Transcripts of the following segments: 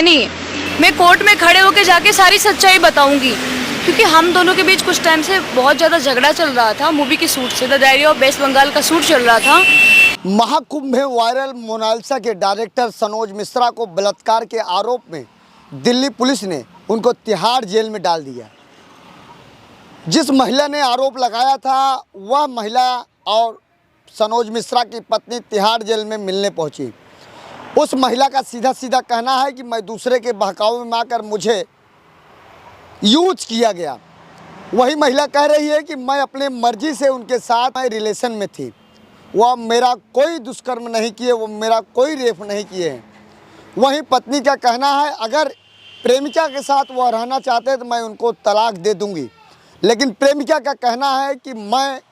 नहीं। मैं कोर्ट में खड़े होकर जाके सारी सच्चाई बताऊंगी, क्योंकि हम दोनों के बीच कुछ टाइम से बहुत ज़्यादा झगड़ा चल रहा था। मूवी की शूट से the diary of West Bengal का शूट चल रहा था। महाकुंभ में वायरल मोनालिसा के डायरेक्टर सनोज मिश्रा को बलात्कार के आरोप में दिल्ली पुलिस ने उनको तिहाड़ जेल में डाल दिया। जिस महिला ने आरोप लगाया था वह महिला और सनोज मिश्रा की पत्नी तिहाड़ जेल में मिलने पहुंची। उस महिला का सीधा सीधा कहना है कि मैं दूसरे के बहकावे में आकर मुझे यूज किया गया। वही महिला कह रही है कि मैं अपने मर्जी से उनके साथ रिलेशन में थी, वह मेरा कोई दुष्कर्म नहीं किए, वो मेरा कोई रेप नहीं किए हैं। वहीं पत्नी का कहना है अगर प्रेमिका के साथ वह रहना चाहते हैं तो मैं उनको तलाक दे दूंगी, लेकिन प्रेमिका का कहना है कि मैं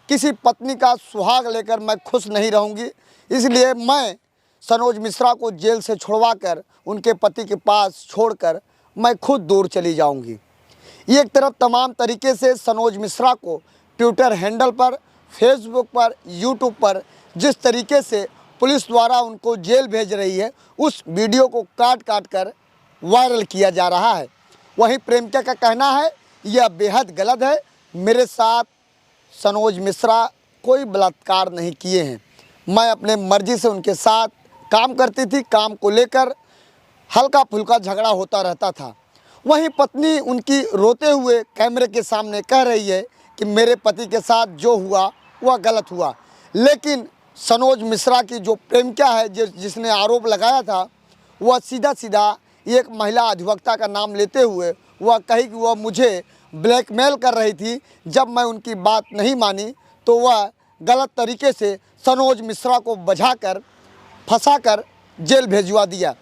किसी पत्नी का सुहाग लेकर मैं खुश नहीं रहूंगी, इसलिए मैं सनोज मिश्रा को जेल से छुड़वाकर उनके पति के पास छोड़कर मैं खुद दूर चली जाऊंगी। एक तरफ तमाम तरीके से सनोज मिश्रा को ट्विटर हैंडल पर, फेसबुक पर, यूट्यूब पर जिस तरीके से पुलिस द्वारा उनको जेल भेज रही है, उस वीडियो को काट काट कर वायरल किया जा रहा है। वहीं प्रेमिका का कहना है यह बेहद गलत है, मेरे साथ सनोज मिश्रा कोई बलात्कार नहीं किए हैं, मैं अपने मर्जी से उनके साथ काम करती थी, काम को लेकर हल्का फुल्का झगड़ा होता रहता था। वहीं पत्नी उनकी रोते हुए कैमरे के सामने कह रही है कि मेरे पति के साथ जो हुआ वह गलत हुआ, लेकिन सनोज मिश्रा की जो प्रेमिका है जिसने आरोप लगाया था वह सीधा सीधा एक महिला अधिवक्ता का नाम लेते हुए वह कही कि वह मुझे ब्लैकमेल कर रही थी। जब मैं उनकी बात नहीं मानी तो वह गलत तरीके से सनोज मिश्रा को बझाकर फंसाकर जेल भेजवा दिया।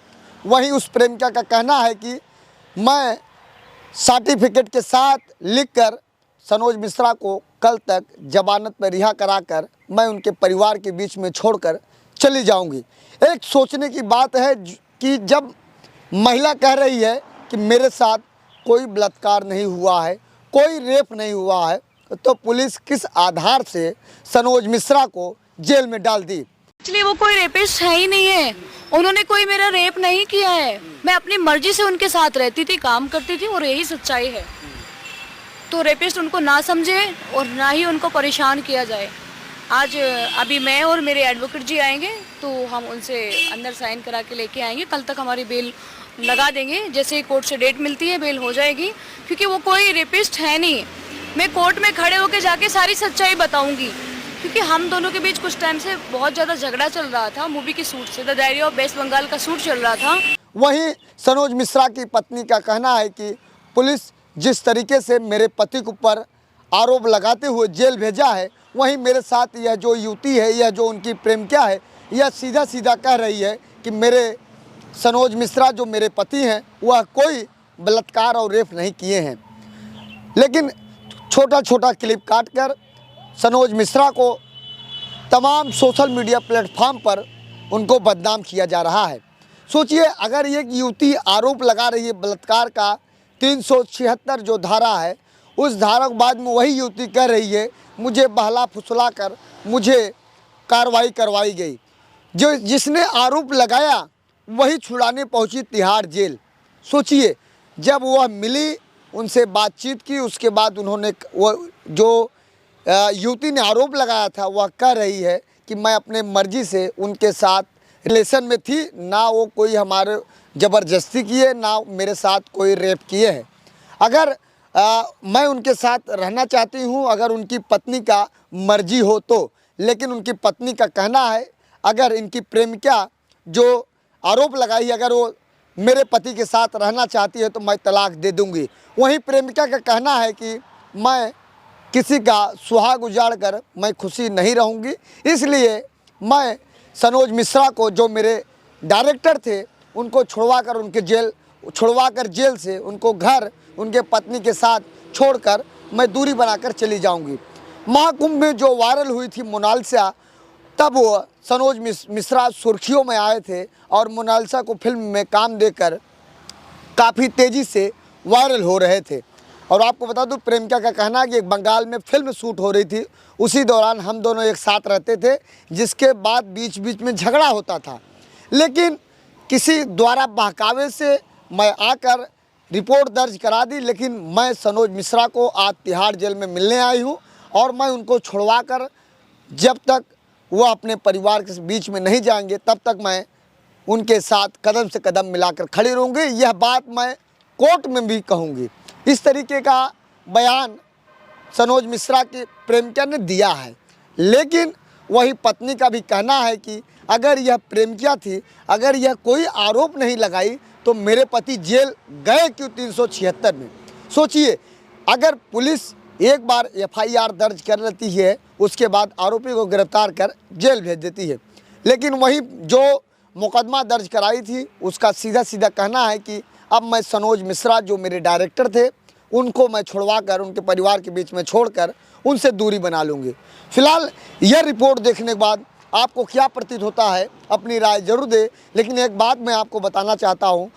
वहीं उस प्रेमिका का कहना है कि मैं सर्टिफिकेट के साथ लिखकर सनोज मिश्रा को कल तक जमानत पर रिहा कराकर मैं उनके परिवार के बीच में छोड़कर चली जाऊंगी। एक सोचने की बात है कि जब महिला कह रही है कि मेरे साथ कोई बलात्कार नहीं हुआ है, कोई रेप नहीं हुआ है, तो पुलिस किस आधार से सनोज मिश्रा को जेल में डाल दी। एक्चुअली वो कोई रेपिस्ट है ही नहीं है, उन्होंने कोई मेरा रेप नहीं किया है। मैं अपनी मर्जी से उनके साथ रहती थी, काम करती थी, और यही सच्चाई है। तो रेपिस्ट उनको ना समझे और ना ही उनको परेशान किया जाए। आज अभी मैं और मेरे एडवोकेट जी आएंगे तो हम उनसे अंदर साइन करा के लेके आएंगे। कल तक हमारी बेल लगा देंगे, जैसे कोर्ट से डेट मिलती है बेल हो जाएगी, क्योंकि वो कोई रेपिस्ट है नहीं। मैं कोर्ट में खड़े होकर जाके सारी सच्चाई बताऊंगी, क्योंकि हम दोनों के बीच कुछ टाइम से बहुत ज़्यादा झगड़ा चल रहा था। मूवी की शूट से the diary of West Bengal का शूट चल रहा था। वहीं सनोज मिश्रा की पत्नी का कहना है कि पुलिस जिस तरीके से मेरे पति के ऊपर आरोप लगाते हुए जेल भेजा है, वहीं मेरे साथ यह जो युवती है, यह जो उनकी प्रेमिका है, यह सीधा सीधा कह रही है कि मेरे सनोज मिश्रा जो मेरे पति हैं वह कोई बलात्कार और रेप नहीं किए हैं। लेकिन छोटा छोटा क्लिप काटकर सनोज मिश्रा को तमाम सोशल मीडिया प्लेटफॉर्म पर उनको बदनाम किया जा रहा है। सोचिए अगर एक युवती आरोप लगा रही है बलात्कार का, 376 जो धारा है, उस धारा के बाद में वही युवती कह रही है मुझे बहला फुसला कर मुझे कार्रवाई करवाई गई। जो जिसने आरोप लगाया वही छुड़ाने पहुंची तिहाड़ जेल। सोचिए जब वह मिली, उनसे बातचीत की, उसके बाद उन्होंने वो जो युवती ने आरोप लगाया था वह कह रही है कि मैं अपने मर्जी से उनके साथ रिलेशन में थी, ना वो कोई हमारे ज़बरदस्ती किए, ना मेरे साथ कोई रेप किए हैं। अगर मैं उनके साथ रहना चाहती हूं, अगर उनकी पत्नी का मर्जी हो तो, लेकिन उनकी पत्नी का कहना है अगर इनकी प्रेमिका जो आरोप लगाई अगर वो मेरे पति के साथ रहना चाहती है तो मैं तलाक दे दूंगी। वहीं प्रेमिका का कहना है कि मैं किसी का सुहाग उजाड़ कर मैं खुशी नहीं रहूंगी, इसलिए मैं सनोज मिश्रा को जो मेरे डायरेक्टर थे उनको छुड़वाकर जेल से उनको घर उनके पत्नी के साथ छोड़कर मैं दूरी बनाकर चली जाऊंगी। महाकुंभ में जो वायरल हुई थी मोनालिसा, तब वो सनोज मिश्रा सुर्खियों में आए थे और मोनालिसा को फिल्म में काम देकर काफ़ी तेज़ी से वायरल हो रहे थे। और आपको बता दूं प्रेमिका का कहना है कि एक बंगाल में फिल्म शूट हो रही थी, उसी दौरान हम दोनों एक साथ रहते थे, जिसके बाद बीच बीच में झगड़ा होता था। लेकिन किसी द्वारा बहकावे से मैं आकर रिपोर्ट दर्ज करा दी, लेकिन मैं सनोज मिश्रा को आज तिहाड़ जेल में मिलने आई हूँ और मैं उनको छुड़वा कर जब तक वो अपने परिवार के बीच में नहीं जाएंगे तब तक मैं उनके साथ कदम से कदम मिलाकर खड़ी रहूँगी। यह बात मैं कोर्ट में भी कहूँगी। इस तरीके का बयान सनोज मिश्रा के प्रेमिका ने दिया है, लेकिन वही पत्नी का भी कहना है कि अगर यह प्रेमिका थी, अगर यह कोई आरोप नहीं लगाई तो मेरे पति जेल गए क्यों 376 में। सोचिए, अगर पुलिस एक बार एफआईआर दर्ज कर लेती है, उसके बाद आरोपी को गिरफ्तार कर जेल भेज देती है, लेकिन वही जो मुकदमा दर्ज कराई थी उसका सीधा सीधा कहना है कि अब मैं सनोज मिश्रा जो मेरे डायरेक्टर थे उनको मैं छुड़वा कर उनके परिवार के बीच में छोड़कर उनसे दूरी बना लूँगी। फिलहाल यह रिपोर्ट देखने के बाद आपको क्या प्रतीत होता है, अपनी राय जरूर दे। लेकिन एक बात मैं आपको बताना चाहता हूँ,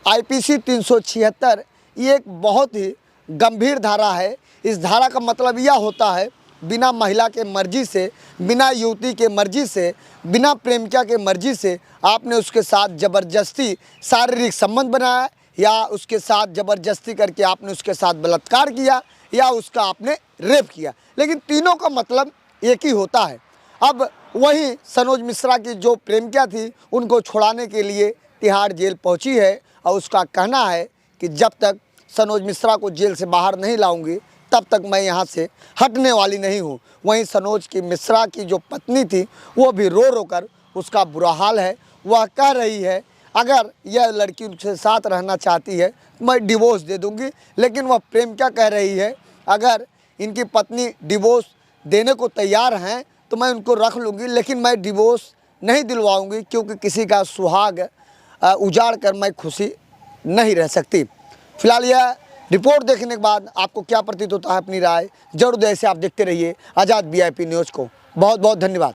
आईपीसी 376 ये एक बहुत ही गंभीर धारा है। इस धारा का मतलब यह होता है, बिना महिला के मर्जी से, बिना युवती के मर्जी से, बिना प्रेमिका के मर्जी से आपने उसके साथ ज़बरदस्ती शारीरिक संबंध बनाया या उसके साथ ज़बरदस्ती करके आपने उसके साथ बलात्कार किया या उसका आपने रेप किया, लेकिन तीनों का मतलब एक ही होता है। अब वही सनोज मिश्रा की जो प्रेमिका थी उनको छुड़ाने के लिए तिहाड़ जेल पहुंची है और उसका कहना है कि जब तक सनोज मिश्रा को जेल से बाहर नहीं लाऊंगी तब तक मैं यहाँ से हटने वाली नहीं हूँ। वहीं सनोज की मिश्रा की जो पत्नी थी वो भी रो रो कर उसका बुरा हाल है। वह कह रही है अगर यह लड़की उनके साथ रहना चाहती है मैं डिवोर्स दे दूँगी, लेकिन वह प्रेमिका कह रही है अगर इनकी पत्नी डिवोर्स देने को तैयार हैं तो मैं उनको रख लूँगी, लेकिन मैं डिवोर्स नहीं दिलवाऊँगी क्योंकि किसी का सुहाग उजाड़ कर मैं खुशी नहीं रह सकती। फिलहाल यह रिपोर्ट देखने के बाद आपको क्या प्रतीत होता है, अपनी राय जरूर दें। ऐसे आप देखते रहिए आज़ाद वीआईपी न्यूज़ को। बहुत बहुत धन्यवाद।